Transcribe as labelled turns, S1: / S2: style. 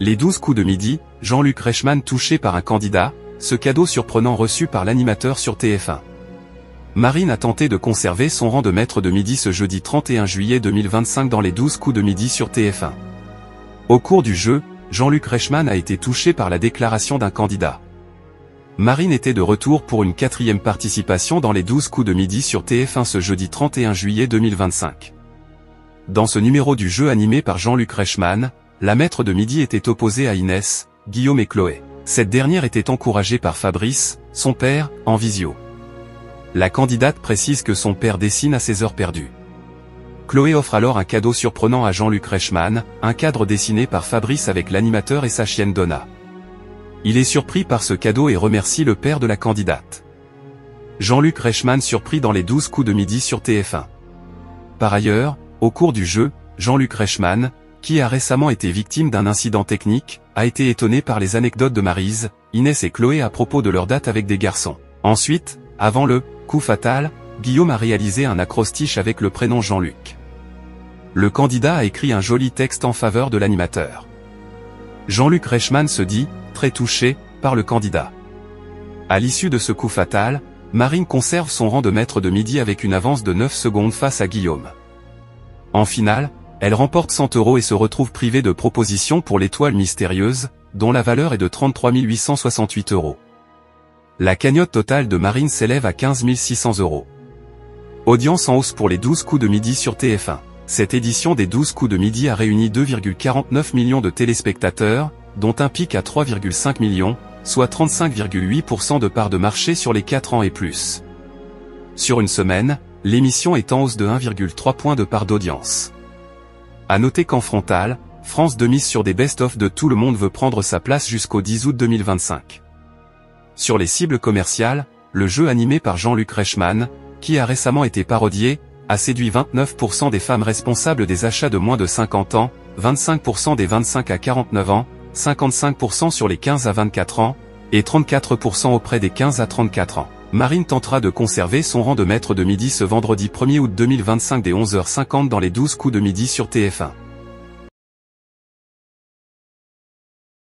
S1: Les 12 coups de midi, Jean-Luc Reichmann touché par un candidat, ce cadeau surprenant reçu par l'animateur sur TF1. Marine a tenté de conserver son rang de maître de midi ce jeudi 31 juillet 2025 dans les 12 coups de midi sur TF1. Au cours du jeu, Jean-Luc Reichmann a été touché par la déclaration d'un candidat. Marine était de retour pour une 4e participation dans les 12 coups de midi sur TF1 ce jeudi 31 juillet 2025. Dans ce numéro du jeu animé par Jean-Luc Reichmann, la maître de midi était opposée à Inès, Guillaume et Chloé. Cette dernière était encouragée par Fabrice, son père, en visio. La candidate précise que son père dessine à ses heures perdues. Chloé offre alors un cadeau surprenant à Jean-Luc Reichmann, un cadre dessiné par Fabrice avec l'animateur et sa chienne Donna. Il est surpris par ce cadeau et remercie le père de la candidate. Jean-Luc Reichmann surpris dans les 12 coups de midi sur TF1. Par ailleurs, au cours du jeu, Jean-Luc Reichmann, qui a récemment été victime d'un incident technique, a été étonné par les anecdotes de Maryse, Inès et Chloé à propos de leur date avec des garçons. Ensuite, avant le coup fatal, Guillaume a réalisé un acrostiche avec le prénom Jean-Luc. Le candidat a écrit un joli texte en faveur de l'animateur. Jean-Luc Reichmann se dit très touché par le candidat. À l'issue de ce coup fatal, Marine conserve son rang de maître de midi avec une avance de 9 secondes face à Guillaume. En finale, elle remporte 100 € et se retrouve privée de propositions pour l'étoile mystérieuse, dont la valeur est de 33 868 €. La cagnotte totale de Marine s'élève à 15 600 €. Audience en hausse pour les 12 coups de midi sur TF1. Cette édition des 12 coups de midi a réuni 2,49 millions de téléspectateurs, dont un pic à 3,5 millions, soit 35,8% de part de marché sur les 4 ans et plus. Sur une semaine, l'émission est en hausse de 1,3 point de part d'audience. À noter qu'en frontal, France 2 mise sur des best-of de Tout le monde veut prendre sa place jusqu'au 10 août 2025. Sur les cibles commerciales, le jeu animé par Jean-Luc Reichmann, qui a récemment été parodié, a séduit 29% des femmes responsables des achats de moins de 50 ans, 25% des 25 à 49 ans, 55% sur les 15 à 24 ans, et 34% auprès des 15 à 34 ans. Marine tentera de conserver son rang de maître de midi ce vendredi 1er août 2025 dès 11h50 dans les 12 coups de midi sur TF1.